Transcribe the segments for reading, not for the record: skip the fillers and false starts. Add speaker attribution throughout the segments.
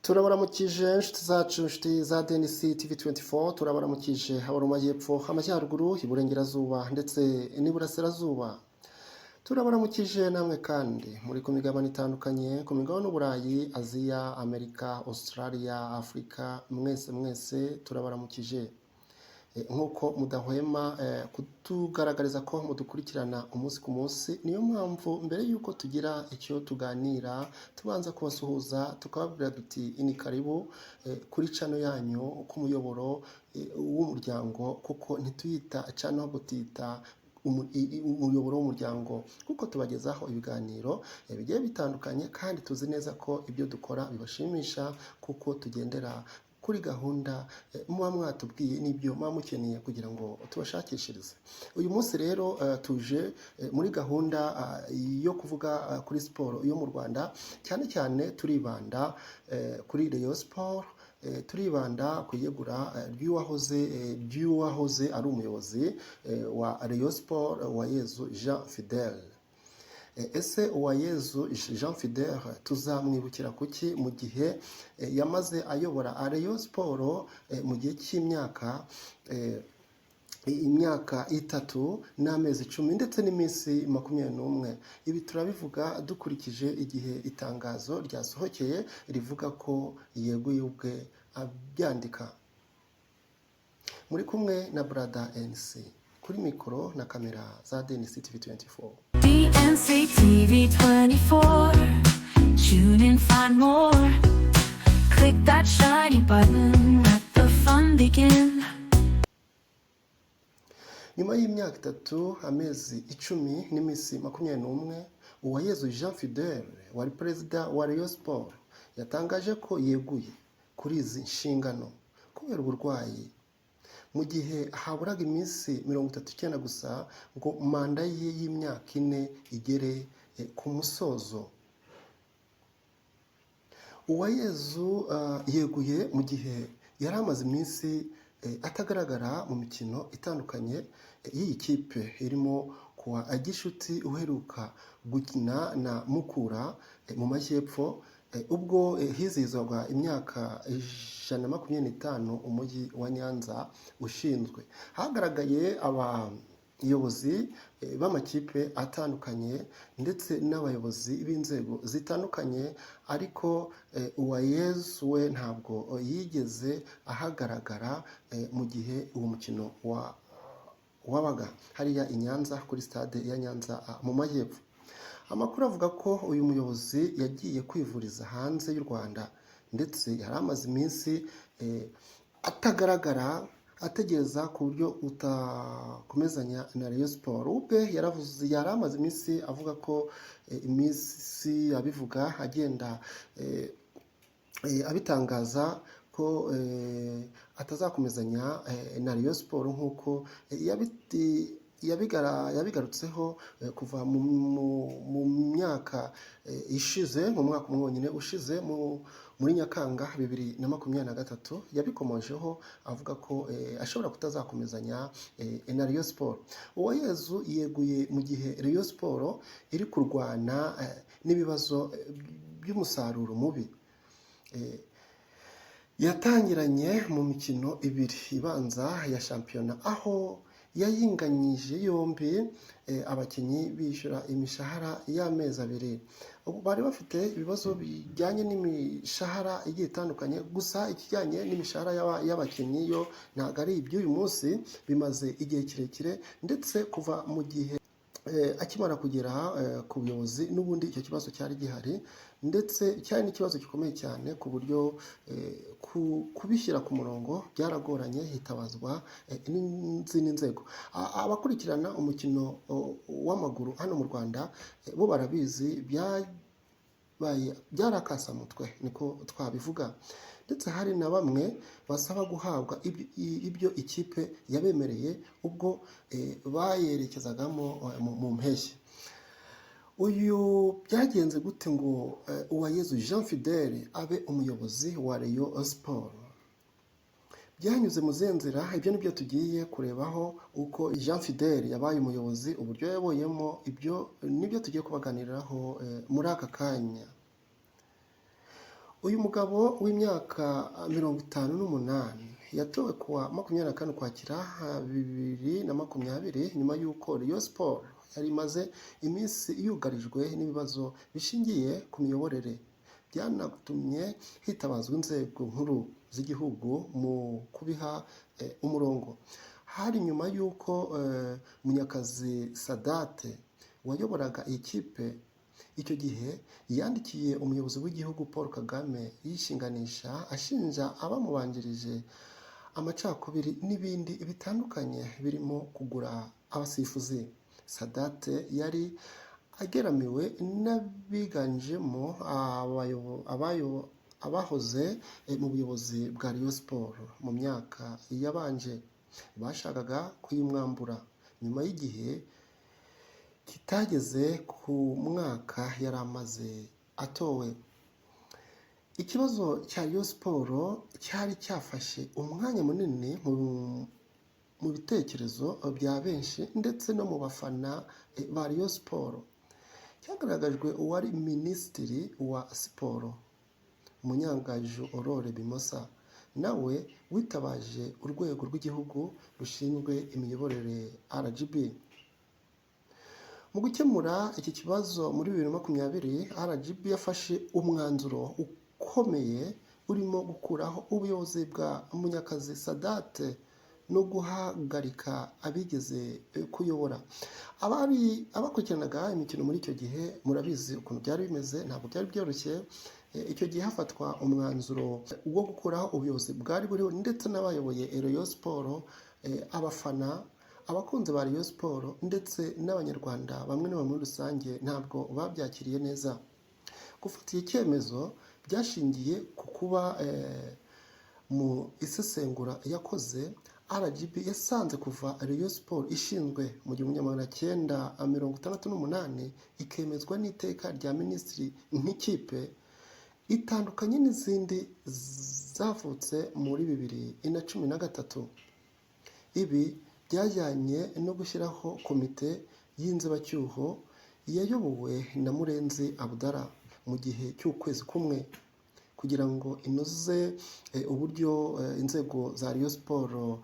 Speaker 1: Turabaramukije inshuti zacu, inshuti za DNC TV24, turabaramukije haba mu majyepfo, amajyaruguru, iburengerazuba ndetse n'iburasirazuba. Turabaramukije namwe kandi muri ku migabane itandukanye, ku migabane y'Uburayi, Aziya, Amerika, Australia, Afurika, mwese turabaramukije. Nk'uko mudahwema kutugaragariza ko mudukurikirana umunsi ku munsi, niyo mpamvu mbere y'uko tugira icyo tuganira tubanza kubasuhuza tukababwira duti ini karibu kuri channel yanyu k'umuyoboro w'umuryango, kuko ntituyita channel ahubwo tuyita umuyoboro w'umuryango, kuko tubagezaho ibiganiro bigiye bitandukanye kandi tuzi neza ko ibyo dukora bibashimisha, kuko tugendera kuri gahunda muba mwatubwiye n'ibyo muba mukeneye kugira ngo tubashakishirize. Uyu munsi rero tuje muri gahunda yo kuvuga kuri siporo yo mu Rwanda, cyane cyane turibanda kuri Rayon Sport, turibanda ku iyegura ry'uwahoze ari umuyobozi wa Rayon Sport, Uwayezu Jean Fidèle. Ese Uwayezu Jean Fidèle tuzamwibukira kuki mu gihe yamaze ayobora Rayon Sport mu gihe cy'imyaka imyaka 3 n'amezi 10 ndetse n'iminsi 21? Ibi turabivuga dukurikije igihe itangazo ryasohokeye rivuga ko yeguye ubwe abyandika. Muri kumwe na Brother NC kuri mikoro na kamera za DNC TV24.
Speaker 2: DNC TV24. Tune in, find more. Click that shiny button. Let the fun begin.
Speaker 1: Nyuma y'imyaka 3 amezi 10 n'iminsi 21, Uwayezu Jean Fidèle wari perezida wa Rayon Sport yatangaje ko yeguye kuri izi nshingano kubera uburwayi, mu gihe haburaga iminsi 39 gusa ngo manda ye y'imyaka 4 igere ku musozo. Uwayezu yeguye mu gihe yari amaze iminsi atagaragara mu mikino itandukanye y'iyi kipe, irimo kuwa Gishuti uheruka gukina na Mukura mu majyepfo, ubwo hizihizwaga imyaka 125 umujyi wa Nyanza ushinzwe. Hagaragaye abayobozi b'amakipe atandukanye ndetse n'abayobozi b'inzego zitandukanye, ariko Uwayezu we ntabwo yigeze ahagaragara mu gihe uwo mukino wabaga hariya i Nyanza kuri stade ya Nyanza mu majyepfo. Amakuru avuga ko uyu muyobozi yagiye kwivuriza hanze y'u Rwanda, ndetse yari amaze iminsi atagaragara ategereza ku buryo utakomezanya na Rayon Sport. Ubwe yari amaze iminsi avuga ko iminsi abivuga agenda abitangaza ko atazakomezanya na Rayon Sport nk'uko yabigarutseho kuva mu myaka ishize, mu mwaka mwonyine ushize muri Nyakanga 2023, yabikomojeho avuga ko ashobora kutazakomezanya na Rayon Sport. Uwayezu yeguye mu gihe Rayon Sport iri kurwana n'ibibazo by'umusaruro mubi. Yatangiranye mu mikino 2 ibanza ya shampiyona, aho yayinganyije yombi abakinnyi bishyura imishahara y'amezi 2. Bari bafite ibibazo bijyanye n'imishahara igiye itandukanye, gusa ikijyanye n'imishahara y'abakinnyi yo ntabwo ari iby'uyu munsi, bimaze igihe kirekire, ndetse kuva mu gihe akimara kugera ku buyobozi n'ubundi icyo kibazo cyari gihari, ndetse cyari n'ikibazo gikomeye cyane ku buryo kubishyira ku murongo byaragoranye, hitabazwa n'izindi nzego. Abakurikirana umukino w'amaguru hano mu Rwanda bo barabizi, byarakasamutwe niko twabivuga, ndetse hari na bamwe basaba guhabwa ibyo ikipe yabemereye ubwo bayerekezagamo mu mpeshyi. Uyu byagenze gute ngo Uwayezu Jean Fidèle abe umuyobozi wa Rayon Sport? Byanyuze mu zenzira, ibyo nibyo tugiye kurebaho, uko Jean Fidèle yabaye umuyobozi, uburyo yaboyemo, ibyo nibyo tugiye kubaganiraho muri aka kanya. uyu mugabo w'imyaka 58 yatowe kuwa 24 Ukwakira 2020 nyuma y'uko Rayon Sports yari imaze iminsi yugarijwe n'ibibazo bishingiye ku miyoborere, byanatumye hitabazwa inzego nkuru z'igihugu mu kubiha umurongo. Hari nyuma y'uko Munyakazi Sadate wayoboraga iyi kipe icyo gihe yandikiye umuyobozi w'igihugu Paul Kagame yishinganisha ashinja abamubanjirije amacakubiri n'ibindi bitandukanye birimo kugura abasifuzi. Sadate yari ageramiwe n'abiganjemo abahoze mu buyobozi bwa Rayon Sports mu myaka yabanje, bashakaga kuyimwambura nyuma y'igihe kitageze ku mwaka yari amaze atowe. Ikibazo cya Rayon Sports cyari cyafashe umwanya munini mu bitekerezo bya benshi ndetse no mu bafana ba Rayon Sports. Cyagaragajwe uwari minisitiri wa siporo Munyangaju Aurore Bimosa, nawe witabaje urwego rw'igihugu rushinzwe imiyoborere RGB. Mu gukemura iki kibazo muri 2020, RGB yafashe umwanzuro ukomeye urimo gukuraho ubuyobozi bwa Munyakazi Sadate no guhagarika abigeze kuyobora. Abakurikiranaga imikino muri icyo gihe murabizi ukuntu byari bimeze, ntabwo byari byoroshye. Icyo gihe hafatwa umwanzuro wo gukuraho ubuyobozi bwari buriho ndetse n'abayoboye Rayon Sports, abafana, abakunzi ba Rayon Sports ndetse n'abanyarwanda bamwe na bamwe muri rusange ntabwo babyakiriye neza. Gufata iki cyemezo byashingiye ku kuba mu isesengura yakoze RGB yasanze kuva Rayon Sports ishinzwe mu 1968 ikemezwa n'iteka rya minisitiri nk'ikipe itandukanye n'izindi zavutse muri 2013. Ibi byajyanye no gushyiraho komite y'inzibacyuho yayobowe na Murenzi Abdallah mu gihe cy'ukwezi kumwe kugira ngo inoze uburyo inzego za Rayon Sports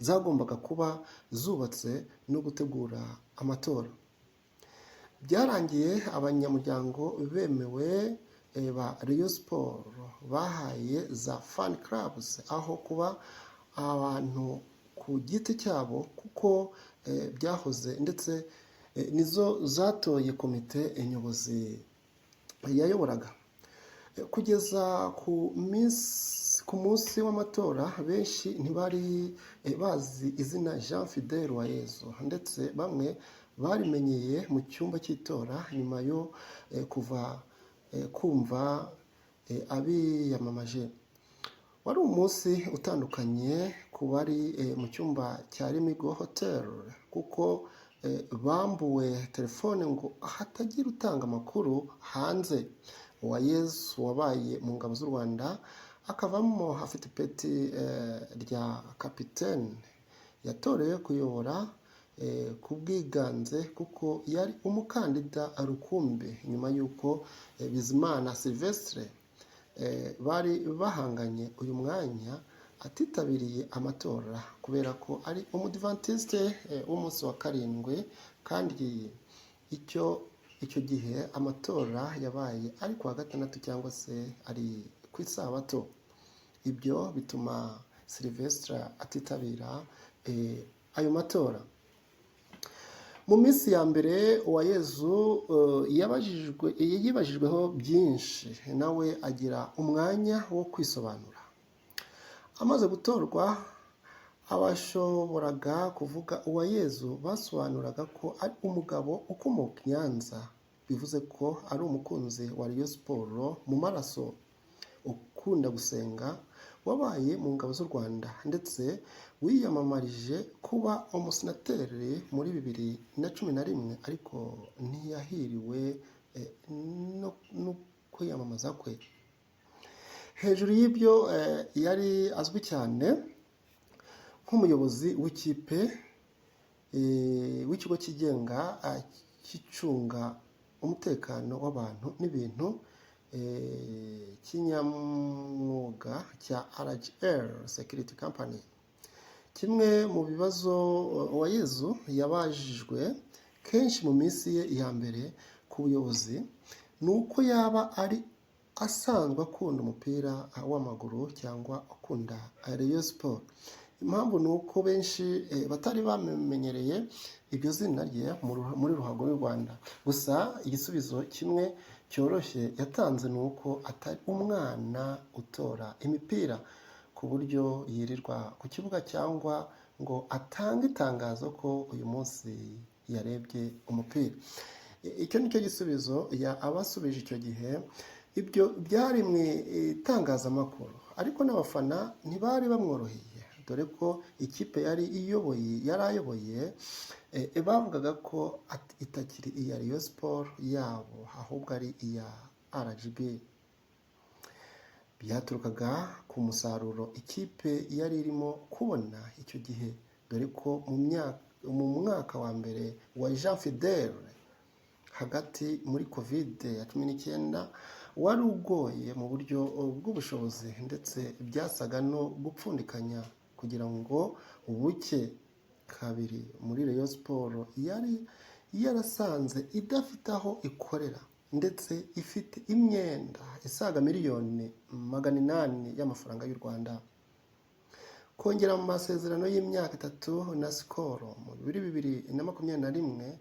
Speaker 1: zagombaga kuba zubatse no gutegura amatora. Byarangiye abanyamuryango bemewe ba Rayon Sports bahaye za fan clubs aho kuba abantu ku giti cyabo, kuko byahoze ndetse nizo zatoye komite nyobozi yayoboraga. Kugeza ku munsi w'amatora benshi ntibari bazi izina Jean Fidèle Uwayezu, ndetse bamwe barimenyeye mu cyumba cy'itora nyuma yo kumva abiyamamaje. Wari umunsi utandukanye ku bari mu cyumba cya Lemigo Hotel kuko bambuwe telefone ngo hatagira utanga amakuru hanze. Uwayezu wabaye mu ngabo z'u Rwanda akavamo afite ipeti rya kapitene yatorewe kuyobora ku bwiganze kuko yari umukandida rukumbi nyuma y'uko Bizimana Sylvestre bari bahanganye uyu mwanya atitabiriye amatora kubera ko ari umudivantiste w'umunsi wa karindwi, kandi icyo gihe amatora yabaye ari kuwa gatandatu cyangwa se ari ku isabato. Ibyo bituma Sylvestre atitabira ayo matora. Mu minsi ya mbere Uwayezu yibajijweho byinshi, nawe agira umwanya wo kwisobanura. Amaze gutorwa, abashoboraga kuvuga Uwayezu basobanuraga ko ari umugabo ukomoka i Nyanza, bivuze ko ari umukunzi wa Rayon Sports mu maraso, ukunda gusenga, wabaye mu ngabo z'u Rwanda ndetse wiyamamarije kuba umusenateri muri 2011, ariko ntiyahiriwe no kwiyamamaza kwe. Hejuru y'ibyo yari azwi cyane nk'umuyobozi w'ikigo cyigenga cyicunga umutekano w'abantu n'ibintu kinyamwuga cya RGL Security Company. Kimwe mu bibazo Uwayezu yabajijwe kenshi mu minsi ye ya mbere ku buyobozi ni uko yaba ari asanzwe akunda umupira w'amaguru cyangwa akunda Rayon Sport. Impamvu ni uko benshi batari bamenyereye iryo zina rye muri ruhago y'u Rwanda. Gusa igisubizo kimwe cyoroshye yatanze ni uko atari umwana utora imipira ku buryo yirirwa ku kibuga cyangwa ngo atange itangazo ko uyu munsi yarebye umupira. Icyo ni cyo gisubizo abasubije icyo gihe. Ibyo byari mu itangazamakuru, ariko n'abafana ntibari bamworoheye, dore ko ikipe yari ayoboye bavugaga ko itakiri iya Rayon Sport yabo, ahubwo ari iya RGB. Byaturukaga ku musaruro ikipe yari irimo kubona icyo gihe, dore ko mu mwaka wa mbere wa Jean Fidele hagati muri COVID-19 wari ugoye mu buryo bw'ubushobozi, ndetse byasaga no gupfundikanya kugira ngo ubuke kabiri muri Rayon Sport yari yarasanze idafite aho ikorera, ndetse ifite imyenda isaga miliyoni 800 y'amafaranga y'u Rwanda. Kongera mu masezerano y'imyaka 3 na Skol mu 2021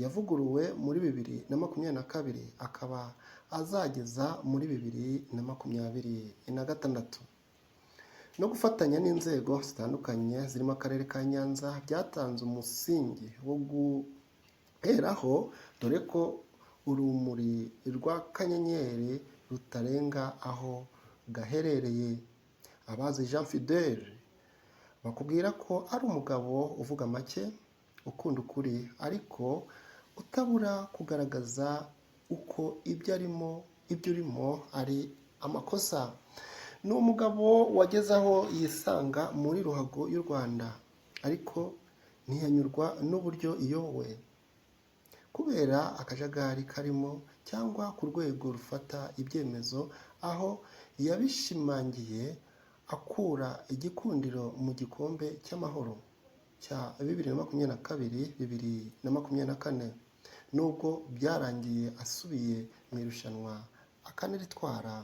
Speaker 1: yavuguruwe muri 2022 akaba azageza muri 2026, no gufatanya n'inzego zitandukanye zirimo akarere ka Nyanza byatanze umusingi wo guheraho, dore ko urumuri rw'akanyenyeri rutarenga aho gaherereye. Abazi Jean Fidele bakubwira ko ari umugabo uvuga make, ukunda ukuri, ariko utabura kugaragaza uko ibyo urimo ari amakosa. Ni umugabo wageze aho yisanga muri ruhago y'u Rwanda, ariko ntiyanyurwa n'uburyo iyobowe kubera akajagari karimo cyangwa ku rwego rufata ibyemezo, aho yabishimangiye akura igikundiro mu gikombe cy'amahoro cya 2022-2024, nubwo byarangiye asubiye mu irushanwa akaniritwara.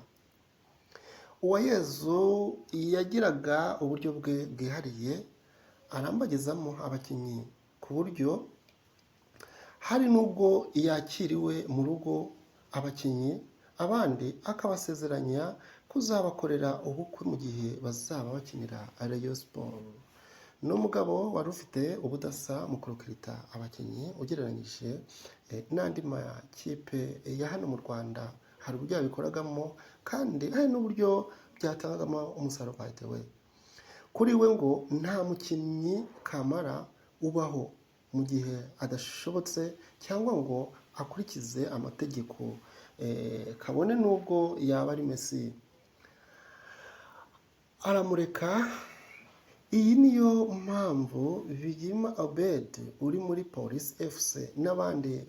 Speaker 1: Uwayezu yagiraga uburyo bwe bwihariye arambagizamo abakinnyi ku buryo hari nubwo yakiriwe mu rugo abakinnyi, abandi akabasezeranya kuzabakorera ubukwe mu gihe bazaba bakinira Rayon Sport. Ni umugabo wari ufite ubudasa mu kurukirita abakinnyi ugereranyije n'andi makipe ya hano mu Rwanda. Hari uburyo yabikoragamo kandi hari n'uburyo byatangagamo umusaruro batewe. Kuri we ngo nta mukinnyi kamara ubaho mu gihe adashobotse cyangwa ngo akurikize amategeko, kabone n'ubwo yaba ari Messi aramureka. Iyi niyo mpamvu Bigima Obed uri muri Police FC n'abandi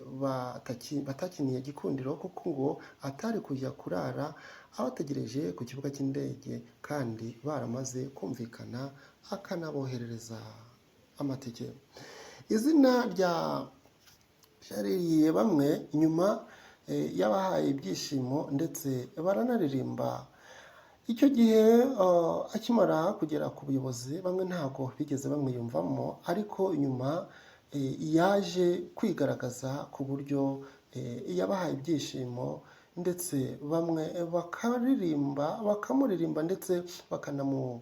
Speaker 1: batakiniye Gikundiro, kuko ngo atari kujya kurara abategereje ku kibuga cy'indege kandi baramaze kumvikana akanaboherereza amatike. Izina ryaririye bamwe nyuma yabahaye ibyishimo ndetse baranaririmba. Icyo gihe akimara kugera ku buyobozi bamwe ntabwo bigeze bamwiyumvamo, ariko nyuma yaje kwigaragaza ku buryo yabahaye ibyishimo, ndetse bamwe bakamuririmba ndetse bakanamusa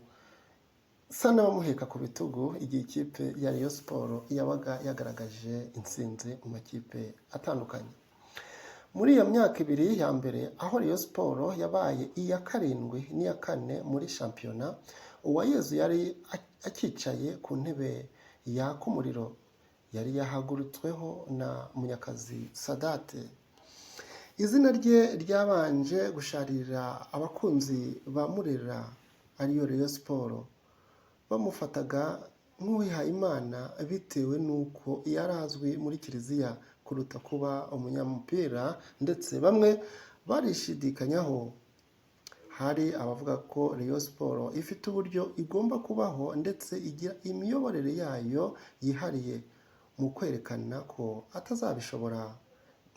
Speaker 1: n'abamuheka ku bitugu igihe ikipe ya Rayon Sport yabaga yagaragaje intsinzi mu makipe atandukanye. Muri iyo myaka ibiri ya mbere aho Rayon Sport yabaye iya 7 n'iya 4 muri shampiyona, Uwayezu yari akicaye ku ntebe yaka umuriro yari yahagurutsweho na Munyakazi Sadate. Izina rye ryabanje gusharira abakunzi ba Murera ariyo Rayon Sport, bamufataga nk'uwihaye Imana bitewe n'uko yari azwi muri Kiliziya kuruta kuba umunyamupira, ndetse bamwe barishidikanyaho. Hari abavuga ko Rayon Sport ifite uburyo igomba kubaho ndetse igira imiyoborere yayo yihariye mu kwerekana ko atazabishobora.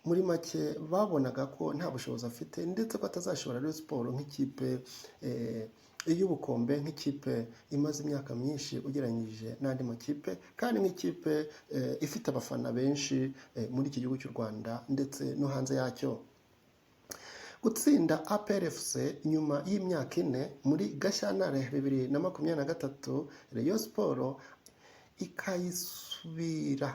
Speaker 1: Muri make babonaga ko nta bushobozi afite ndetse ko atazashobora Rayon Sport nk'ikipe y'ubukombe, nk'ikipe imaze imyaka myinshi ugereranyije n'andi makipe, kandi nk'ikipe ifite abafana benshi muri iki gihugu cy'u Rwanda ndetse no hanze yacyo. Gutsinda APR FC nyuma y'imyaka 4 muri Gashyantare 2023, Rayon Sport ikayisubira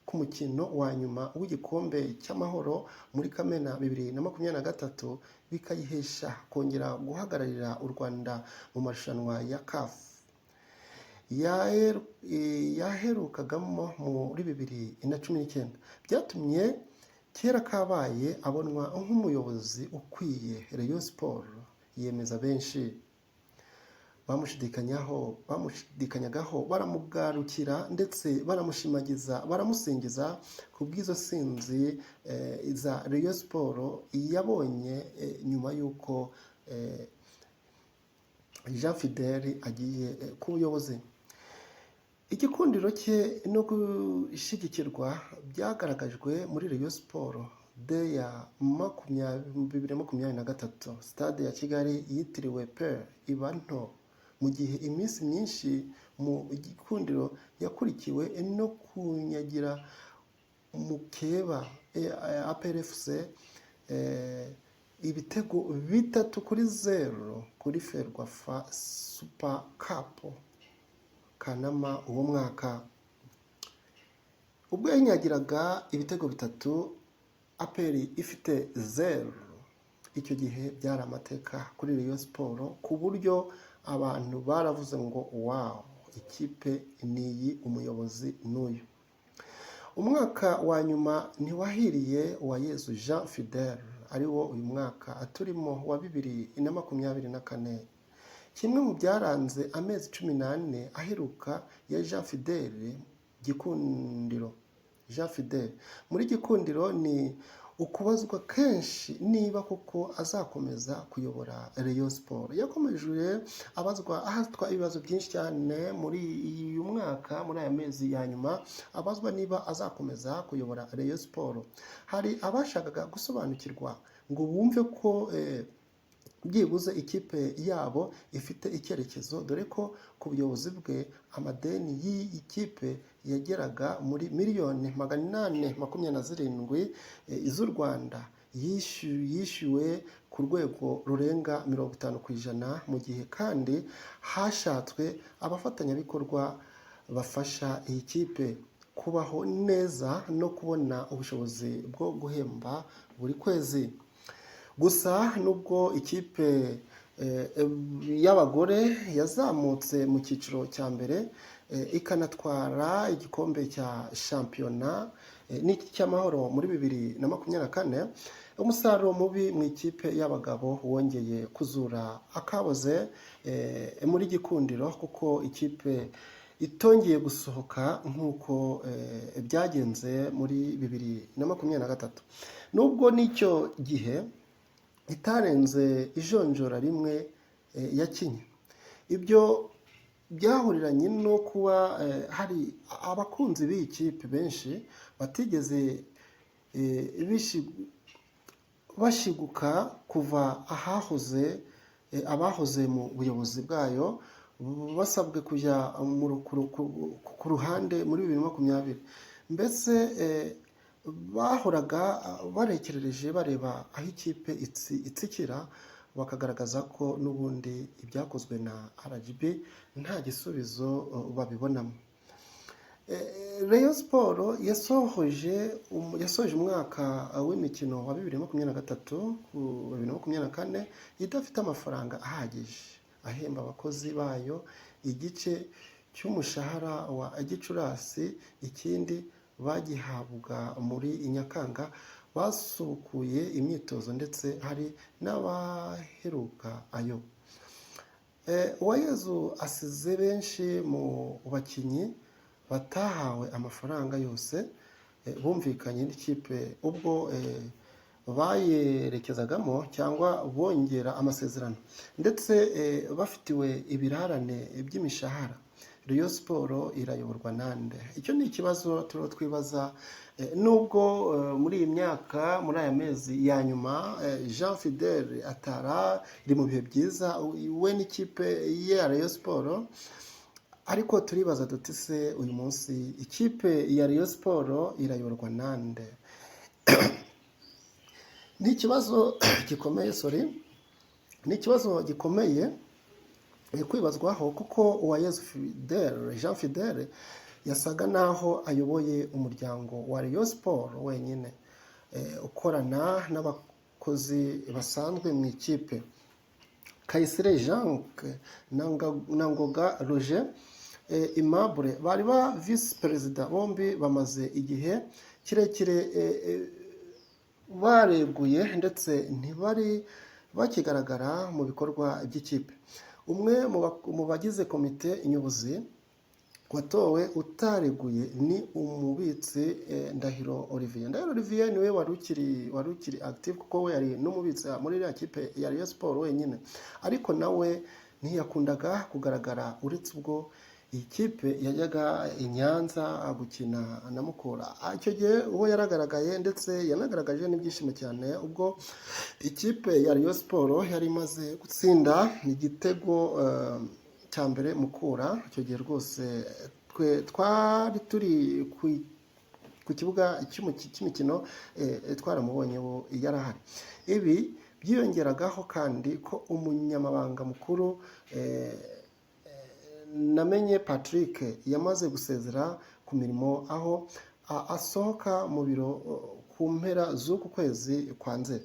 Speaker 1: ku mukino wa nyuma w'igikombe cy'amahoro muri Kamena 2023, bikayihesha kongera guhagararira u Rwanda mu marushanwa ya CAF yaherukagamo muri 2019. Byatumye kera kabaye abonwa nk'umuyobozi ukwiye Rayon Sport. Yemeza benshi bamushidikanyagaho, baramugarukira ndetse baramushimagiza, baramusingiza ku bw'izo sinzi za Rayon Sport yabonye nyuma y'uko Jean Fidèle agiye ku buyobozi. Igikundiro cye no gushyigikirwa byagaragajwe muri Rayon Sport Day ya 2023. Stade ya Kigali yitiriwe Père iba nto, mu gihe iminsi myinshi mu gikundiro yakurikiwe no kunyagira mukeba APR FC ibitego 3-0 kuri Ferwafa Super Cup Kanama uwo mwaka. Ubwo yanyagiraga ibitego 3, APR ifite 0. Icyo gihe byari amateka kuri Rayon Sport, ku buryo abantu baravuze ngo wow, ikipe niyi, umuyobozi n'uyu. Umwaka wa nyuma ntiwahiriye wa Yezu Jean Fidèle, ariwo uyu mwaka turimo wa 2024. Kimwe mu byaranze amezi 18 aheruka ya Jean Fidèle Gikundiro. Jean Fidèle muri Gikundiro ni ukubazwa kenshi niba kuko azakomeza kuyobora Rayon Sport. Yakomeje abazwa ahatwa ibibazo byinshi cyane muri uyu mwaka, muri aya mezi ya nyuma, abazwa niba azakomeza kuyobora Rayon Sport. Hari abashakaga gusobanukirwa ngo bumve ko byibuze ikipe yabo ifite icyerekezo, dore ko ku buyobozi bwe amadeni y'iyi kipe yageraga muri miliyoni 827 z'u Rwanda yishyuwe ku rwego rurenga 50%, mu gihe kandi hashatswe abafatanyabikorwa bafasha iyi kipe kubaho neza no kubona ubushobozi bwo guhemba buri kwezi. Gusa nubwo ikipe y'abagore yazamutse mu cyiciro cya mbere ikanatwara igikombe cya shampiyona n'icy'amahoro muri 2024, umusaruro mubi mu ikipe y'abagabo wongeye kuzura akaboze muri Gikundiro, kuko ikipe itongeye gusohoka nk'uko byagenze muri 2023. Nubwo n'icyo gihe itarenze ijonjora rimwe yakinye. Ibyo byahuriranye no kuba hari abakunzi b'iyi kipe benshi batigeze bashiguka kuva abahoze mu buyobozi bwayo basabwe kujya ku ruhande muri 2020. Mbese bahoraga barekerereje bareba aho ikipe itsikira, bakagaragaza ko n'ubundi ibyakozwe na RGB nta gisubizo babibonamo. Rayon Sport yasoje umwaka w'imikino wa 2023-2024 idafite amafaranga ahagije ahemba abakozi bayo igice cy'umushahara wa Gicurasi. Ikindi bagihabwa muri Nyakanga basukuye imyitozo ndetse hari n'abaheruka ayo. Uwayezu asize benshi mu bakinnyi batahawe amafaranga yose bumvikanye n'ikipe ubwo bayerekezagamo cyangwa bongera amasezerano ndetse bafitiwe ibirarane by'imishahara. Rayon Sport irayoborwa nande? Icyo ni ikibazo turiho twibaza, nubwo muri iyi myaka, muri aya mezi ya nyuma, Jean Fidèle atara iri mu bihe byiza we n'ikipe ye ya Rayon Sport, ariko turibaza duti se uyu munsi ikipe ya Rayon Sport irayoborwa nande? Ni ikibazo gikomeye, ni ikibazo gikomeye kwibazwaho, kuko Uwayezu Fidèle, Jean Fidèle yasaga naho ayoboye umuryango wa Rayon Sport wenyine, ukorana n'abakozi basanzwe mu ikipe. Kayisire Jean na Ngoga Roger Aimable bari ba visi perezida, bombi bamaze igihe kirekire bareguye ndetse ntibari bakigaragara mu bikorwa by'ikipe. Umwe mu bagize komite nyobozi watowe utareguye ni umubitsi Ndahiro Olivier. Ndahiro Olivier niwe wari ukiri active, kuko we yari n'umubitsi muri iriya kipe ya Rayon Sport wenyine, ariko nawe ntiyakundaga kugaragara, uretse ubwo iyi kipe yajyaga i Nyanza gukina na Mukura. Icyo gihe uwo yaragaragaye ndetse yanagaragaje n'ibyishimo cyane ubwo ikipe ya Rayon Sport yari imaze gutsinda igitego cya mbere Mukura. Icyo gihe rwose twari turi ku kibuga cy'imikino, twaramubonye yarahari. Ibi byiyongeragaho kandi ko umunyamabanga mukuru Namenye Patrick yamaze gusezera ku mirimo, aho asohoka mu biro ku mpera z'uku kwezi kwa Nzeri.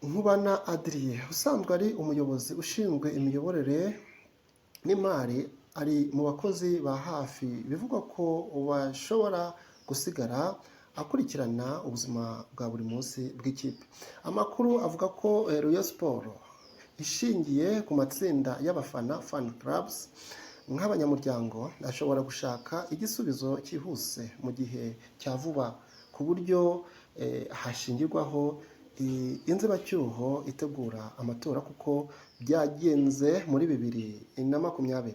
Speaker 1: Nkubana Adrien usanzwe ari umuyobozi ushinzwe imiyoborere n'imari, ari mu bakozi ba hafi bivugwa ko bashobora gusigara akurikirana ubuzima bwa buri munsi bw'ikipe. Amakuru avuga ko Rayon Sport ishingiye ku matsinda y'abafana fan clubs nk'abanyamuryango ashobora gushaka igisubizo cyihuse mu gihe cya vuba, ku buryo hashingirwaho inzibacyuho itegura amatora, kuko byagenze muri 2020.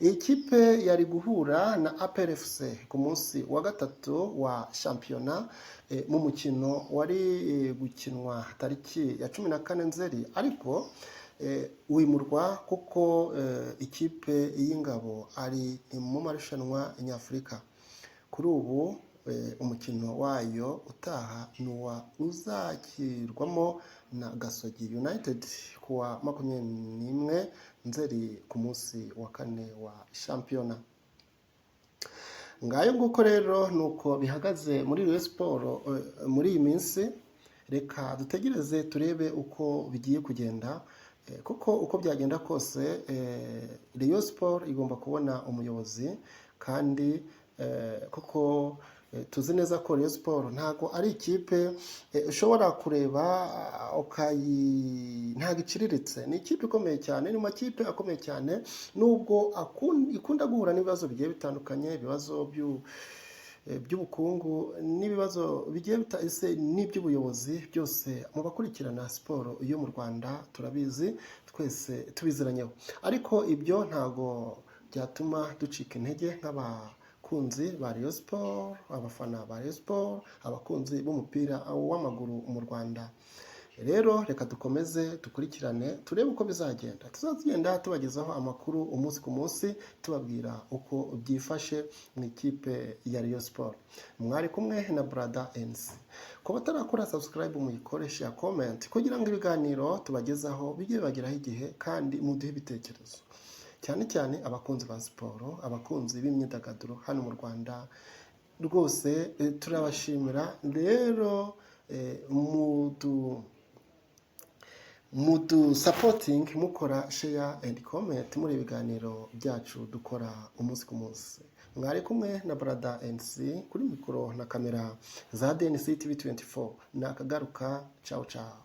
Speaker 1: Iyi kipe yari guhura na APR FC ku munsi wa gatatu wa shampiyona mu mukino wari gukinwa tariki ya 14 Nzeri, ariko wimurwa kuko ikipe y'ingabo ari mu marushanwa nyafurika. Kuri ubu umukino wayo utaha nuwa uzakirwamo na Gasogi United kuwa 21 Nzeri ku munsi wa 4 wa shampiyona. Ngayo nguko rero nuko bihagaze muri Rayon Sport muri iyi minsi. Reka dutegereze turebe uko bigiye kugenda, kuko uko byagenda kose Rayon Sport igomba kubona umuyobozi, kandi kuko tuzi neza ko Rayon Sport ntago ari ikipe ushobora kureba ntago iciriritse. Ni ikipe ikomeye cyane, ni makipe akomeye cyane, nubwo ikunda guhura n'ibibazo bigiye bitandukanye, ibibazo by'ubukungu n'ibibazo bigiye bitase n'iby'ubuyobozi. Byose mu bakurikirana siporo yo mu Rwanda turabizi, twese tubiziranyeho, ariko ibyo ntago byatuma ducika intege nk'abakunzi ba Rayon Sport, abafana ba Rayon Sport, abakunzi b'umupira w'amaguru mu Rwanda. Rero reka dukomeze dukurikirane turebe uko bizagenda. Tuzagenda tubagezaho amakuru umunsi ku munsi, tubabwira uko byifashe mu ikipe ya Rayon Sport. Mwari kumwe na Brother NC. Ko batarakora subscribe muyikoreshe ya comment, kugira ngo ibiganiro tubagezaho bijye bageraho igihe, kandi muduhe ibitekerezo. Cyane cyane abakunzi ba siporo, abakunzi b'imyidagaduro hano mu Rwanda, rwose turabashimira. Rero mudu supporting, mukora share and comment muri ibiganiro byacu dukora umunsi ku munsi. Mwari kumwe na Brother NC kuri mikoro na kamera za DNC TV 24. Nakagaruka, ciao ciao.